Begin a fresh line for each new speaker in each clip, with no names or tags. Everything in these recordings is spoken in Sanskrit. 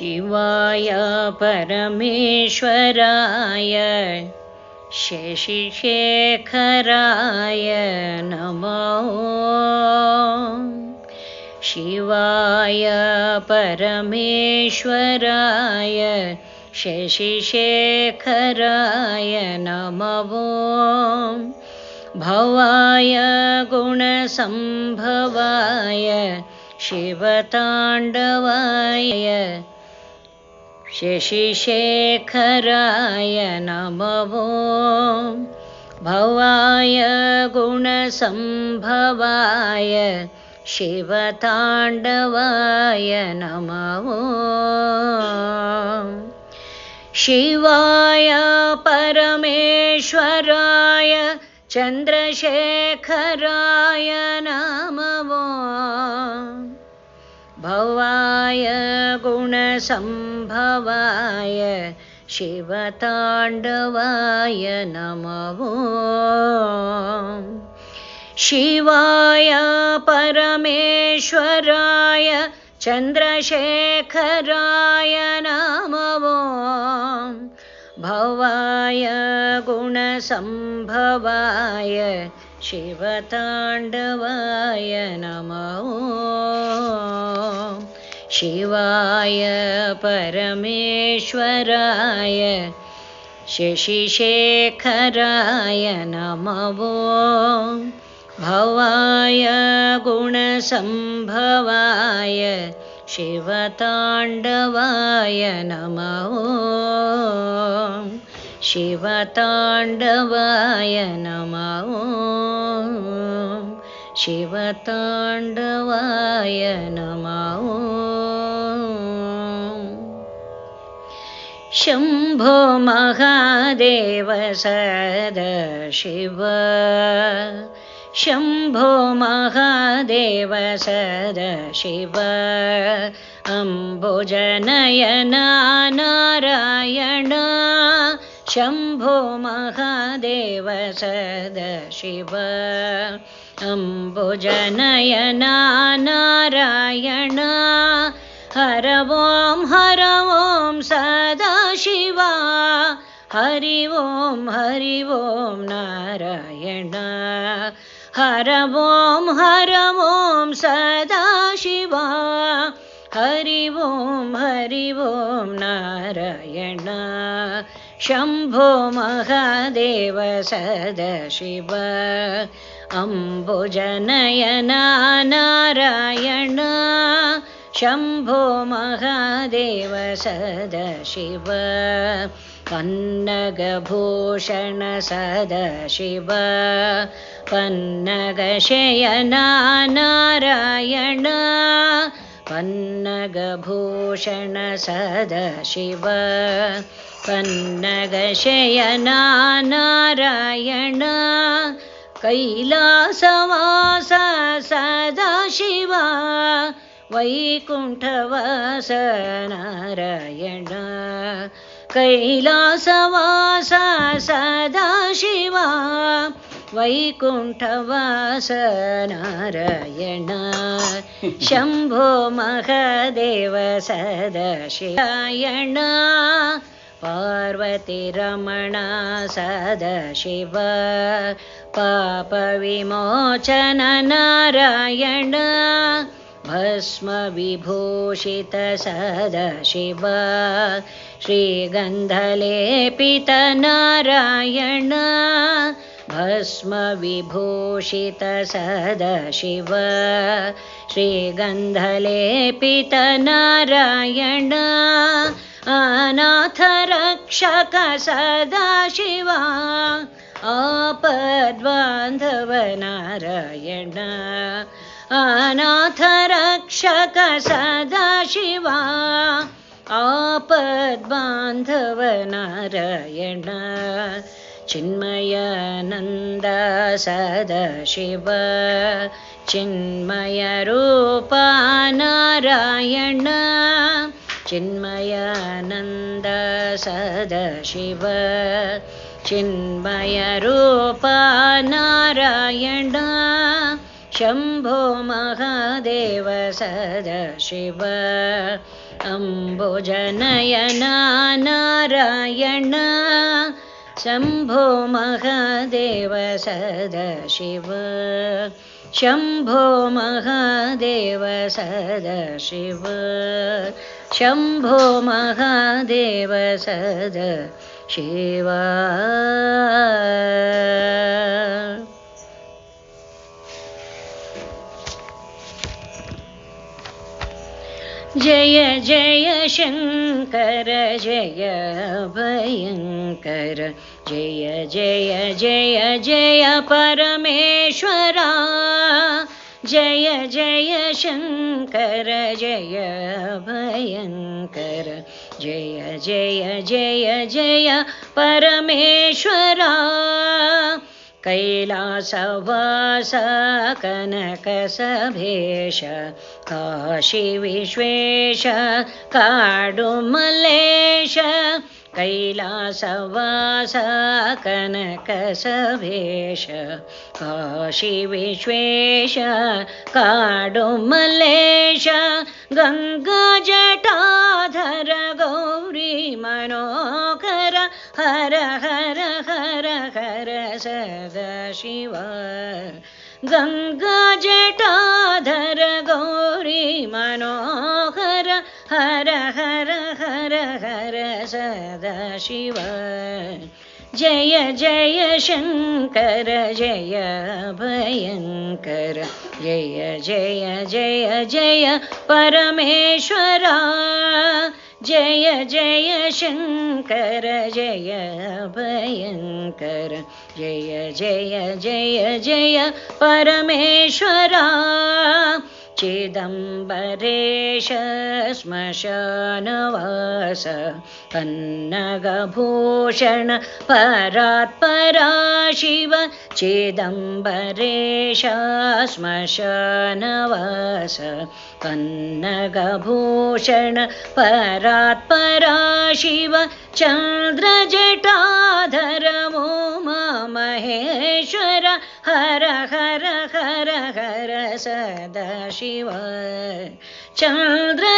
शिवाय परमेश्वराय शशिशेखराय नमः। शिवाय परमेश्वराय शशिशेखराय नमः। भवाय गुणसंभवाय शिवताण्डवाय शशिशेखराय नमः। भवाय गुणसंभवाय शिवताण्डवाय नमः। शिवाय परमेश्वराय चन्द्रशेखराय नमः। भवाय गुणसंभवाय शिवताण्डवाय नमः। शिवाय परमेश्वराय चन्द्रशेखराय नमः। भवाय गुणसंभवाय शिवताण्डवाय नमः। शिवाय परमेश्वराय शशिशेखराय नमः। भवाय गुणसंभवाय शिवताण्डवाय नमः। शिवताण्डवाय नमः। शिवताण्डवाय नमः। शम्भो महादेव सदाशिव। शम्भो महादेव सदाशिव। अम्बुजनयना नारायण। शम्भो महादेव सदाशिव। अम्बुजनयना नारायण। हर ॐ सदाशिव। हरि ॐ नारायण। हर ॐ सदाशिव। हरि ॐ नारायण। शम्भो महादेव सदाशिव। अम्बुजनयना नारायण। शम्भो महादेव सदाशिव। पन्नगभूषण सदाशिव। पन्नगशयना नारायण। पन्नगभूषण सदाशिव। पन्नगशयना नारायण। कैलासवास सदाशिव। वैकुण्ठवास नारायण। कैलासवास सदाशिव। वैकुण्ठवास नारायण। शम्भो महादेव सदाशिवायण। पार्वतीरमण सदाशिव। पापविमोचन नारायण। भस्मविभूषित सदाशिव। श्रीगन्धलेपित नारायण। भस्मविभूषित सदाशिव। श्रीगन्धलेपित नारायण। अनाथरक्षक सदाशिव। आपद्बान्धव नारायण। अनाथरक्षक सदाशिव। आपद्बान्धव नारायण। चिन्मयानन्द सदाशिव। चिन्मयरूप नारायण। चिन्मयानन्द सदाशिव। चिन्मयरूप नारायण। शम्भो महादेव सदाशिव। अम्बुजनयना नारायण शम्भो महादेव सदाशिव शम्भो महादेव सदाशिव शम्भो महादेव सदाशिव जय जय शङ्कर जय भयङ्कर जय जय जय जय परमेश्वरा जय जय शङ्कर जय भयङ्कर जय जय जय जय परमेश्वरा कैलासवास कनकसभेश काशी विश्वेश काडुमल्लेश कैलासवास कनकसभेश काशी विश्वेश काडुमल्लेश गङ्गाजटाधर गौरी मनोहर हर हर हर हर सदाशिव गङ्गाजटाधर गौरी मनोहर हर हर हर हर सदाशिव जय जय शङ्कर जय भयङ्कर जय जय जय जय परमेश्वरा जय जय शङ्कर जय भयङ्कर जय जय जय जय परमेश्वरा चिदम्बरेश श्मशानवास पन्नगभूषण परात्परा शिव चिदम्बरेश श्मशानवास पन्नगभूषण परात्परा शिव चन्द्रजटाधर उमा महेश्वर हर हर हर हर सदाशिव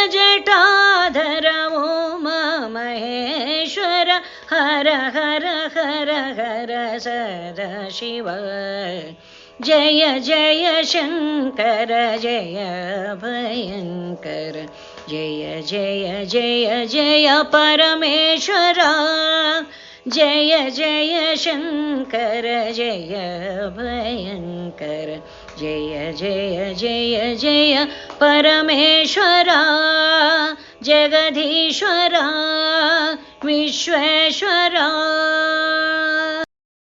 चन्द्रजटाधर उमा महेश्वर हर हर हर हर सदाशिव जय जय शङ्कर जय भयङ्कर जय जय जय जय परमेश्वरा जय जय शङ्कर जय भयङ्कर जय जय जय जय परमेश्वरा जगदीश्वरा विश्वेश्वरा